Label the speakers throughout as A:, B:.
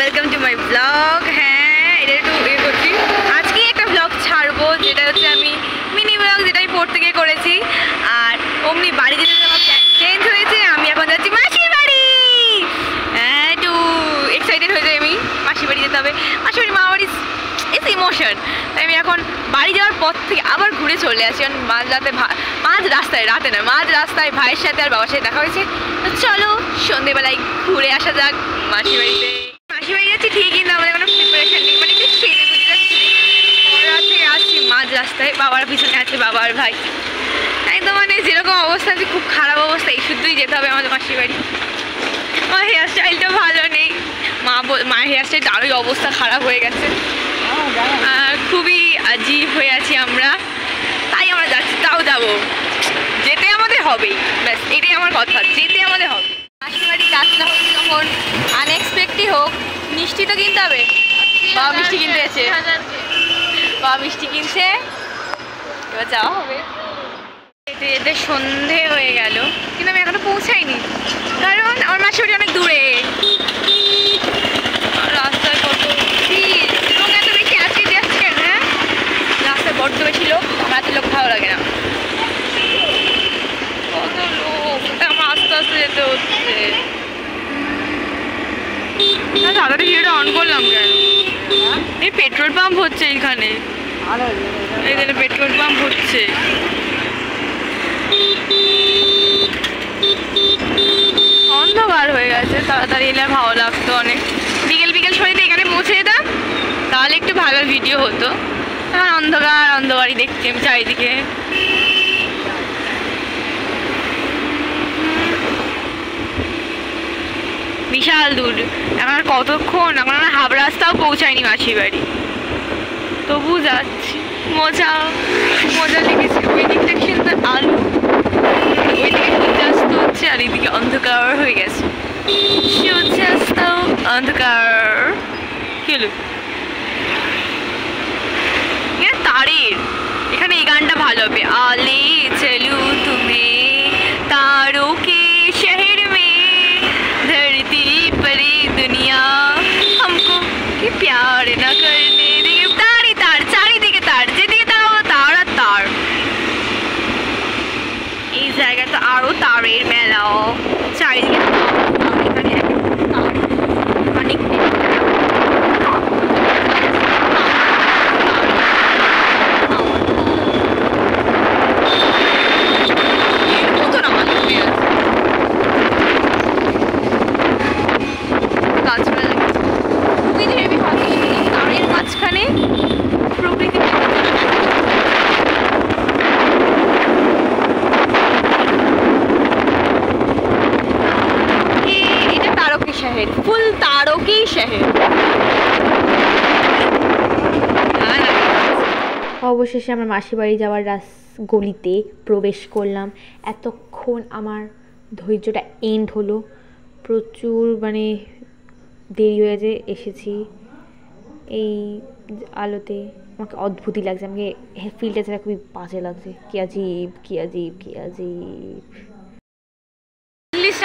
A: Welcome to my blog. হ্যাঁ, এটা একটু করছি। আজকে একটা ব্লগ ছাড়বো, যেটা হচ্ছে আমি মিনি ব্লগ, যেটা আমি পড়তে গিয়ে করেছি। আর অমনি বাড়ি যেতে আমার চেঞ্জ হয়েছে, আমি এখন যাচ্ছি মাসির বাড়ি। হ্যাঁ, একটু এক্সাইটেড হয়ে যাই আমি, মাসির বাড়ি যেতে হবে। মাসির বাড়ি, মামা বাড়ি, ইটস ইমোশন। তাই আমি এখন বাড়ি যাওয়ার পর থেকে আবার ঘুরে চলে আসি। কারণ মাঝ রাস্তায় ভাইয়ের সাথে আর বাবার সাথে দেখা হয়েছে। তো চলো সন্ধেবেলায় ঘুরে আসা যাক মাসির বাড়িতে। মাসির বাড়ি যাচ্ছি ঠিকই, না আমাদের কোনো প্রিপারেশন নেই, মানে একটু সেরে বুঝে যাচ্ছি। রাত থেকে আসছি মাঝ রাস্তায়, বাবার পিছনে আছে বাবা আর ভাই। একদম মানে যেরকম অবস্থা আছে, খুব খারাপ অবস্থা। এই শুদ্ধই যেতে হবে আমাদের মাসির বাড়ি। আমার হেয়ার স্টাইলটা ভালো নেই, মায়ের হেয়ার স্টাইলটা আরোই অবস্থা খারাপ হয়ে গেছে। খুবই আজীব হয়ে আছি আমরা, তাই আমরা যাচ্ছি। তাও যাবো, যেতে আমাদের হবেই, ব্যাস এটাই আমার কথা, যেতে আমাদের হবে। মাসির বাড়ি যাত্রা হোক যখন আনএক্সপেক্টেড হোক, মিষ্টি তো কিনতে হবে। বাবা মিষ্টি কিনতে এসেছে, বাবা মিষ্টি কিনছে, এবার যাওয়া হবে। যেতে যেতে সন্ধে হয়ে গেল, কিন্তু আমি এখনো পৌঁছাইনি, কারণ আমার মাসির বাড়ি অনেক দূরে। রাস্তায় কত ভিড়, লোক এত বেশি আছে যাচ্ছে। হ্যাঁ, রাস্তায় বড্ড বেশি লোক, আমার এত লোক ভালো লাগে না। কত লোক, আমার আস্তে আস্তে যেতে হচ্ছে। তাড়াতাড়ি ভিডিওটা অন করলাম কেন? এই পেট্রোল পাম্প হচ্ছে এইখানে, এখানে পেট্রোল পাম্প হচ্ছে। অন্ধকার হয়ে গেছে, তাড়াতাড়ি এলে ভালো লাগতো অনেক। বিকেল বিকেল সময়তে এখানে পৌঁছে যেতাম, তাহলে একটু ভালো ভিডিও হতো। এখন অন্ধকারই দেখছি আমি চারিদিকে। বিশাল দূর, এখন আর কতক্ষণ, এখন আর হাফ রাস্তাও পৌঁছায়নি মাসির বাড়ি, তবু যাচ্ছি। মজা লেগেছে। ওই দিকটা কিন্তু আলো, ওইদিকে সূর্যাস্ত হচ্ছে, আর এইদিকে অন্ধকার হয়ে গেছে। সূর্যাস্ত অন্ধকার কি হলো? তারের এখানে এই গানটা ভালো হবে। আলে চলু তুমি তারো কে শহর মে, ধরতি পরে দুনিয়া हमको कि प्यार न करने दे। तारी तार, চারিদিকে তার, যেদিকে তাকাবো তার আর তার। এই জায়গাটা আরো তারের মেলা, চারিদিকে এখানে তার অনেক। ফুল তারকি শহর। অবশেষে আমার মাসির বাড়ি যাওয়ার গলিতে প্রবেশ করলাম। এতক্ষণ আমার ধৈর্যটা এন্ড হলো, প্রচুর মানে দেরি হয়েছে। এসেছি এই আলোতে, আমাকে অদ্ভুতই লাগছে, আমাকে ফিলটা ছাড়া খুবই বাজে লাগছে। কি আজীব, কি আজীব, কি আজীব।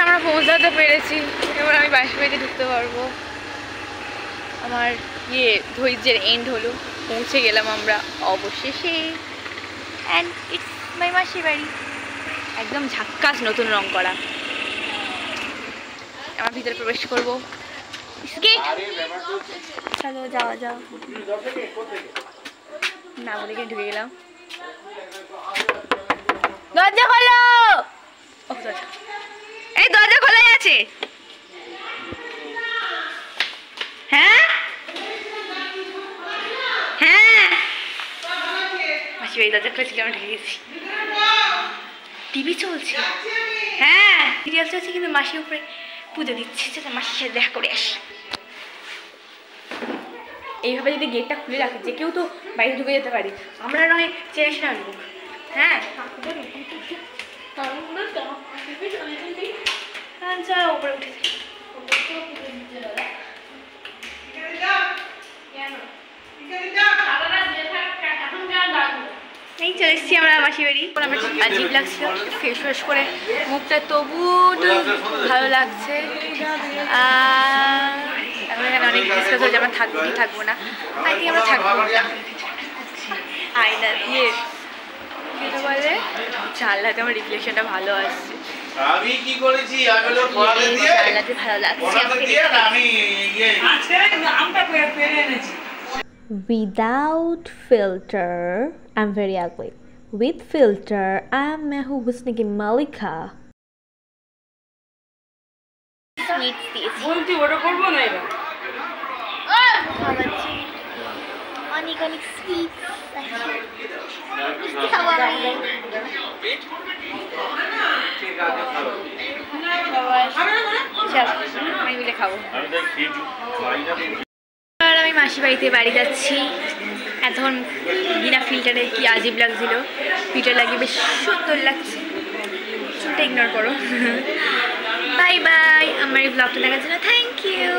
A: আমরা পৌঁছাতে পেরেছি, এবার আমি মাসির বাড়িতে ঢুকতে পারবো। আমার ধৈর্যের এন্ড হলো, পৌঁছে গেলাম আমরা অবশেষে। অ্যান্ড ইটস মাই মাসির বাড়ি, একদম ঝাক্কাস নতুন রং করা। আমার ভিতরে প্রবেশ করবো। চলো যাওয়া যাও, না বলে ঢুকে গেলাম। দরজা খোলো, এই দরজা খোলাই আছে। হ্যাঁ হ্যাঁ, মাসির বাড়ি দরজা খুলেছিল, আমি ঢুকে গেছি। টিভি চলছে, হ্যাঁ সিরিয়াল চলছে, কিন্তু মাসির উপরে পুজো দিচ্ছে। মাসির সাথে দেখা করে আসি। এইভাবে যদি গেটটা খুলে রাখে, যে কেউ তো বাইরে ঢুকে যেতে পারে, আমরা নয় চেনা আনবো। হ্যাঁ, উপরে উঠেছে। এই চলে এসেছি আমরা মাসির বাড়ি। আমার আজীব লাগছিল, ফ্রেশ ফ্রেশ করে মুখটা তবু ভালো লাগছে। এখন এখানে অনেক ডিসকাস হয়েছে আমরা থাকবো কি থাকবো না, আই থিঙ্ক আমরা থাকবো না। আয়না দিয়ে কিছু বলে জানলাতে আমার রিফ্লেকশনটা ভালো আসছে,
B: আমি কি করেছি আমি লোক পড়ালে দিয়ে
A: জানলাতে ভালো লাগছে আমাকে
B: দিয়ে আমি ইয়ে
C: আজকে আমটা পেরে এনেছি।
D: Without filter, I'm very ugly. With filter, I'm Mehu Husni Malika.
A: Sweet দিয়েছি
C: বলতি ওটা করবো না এবার।
A: খাওয়াচ্ছি অনেক অনেক সুইট মিষ্টি খাবো আমি। চল আমি মিলে খাবো। আর আমি মাসি বাড়িতে বাড়ি যাচ্ছি। এখন বিনা ফিল্টারে কি আজীব লাগছিল, ফিল্টার লাগিয়ে বেশ সুন্দর লাগছে। চুলটা ইগনোর করো। Bye bye. আমার এই ব্লগটা দেখার জন্য থ্যাংক ইউ।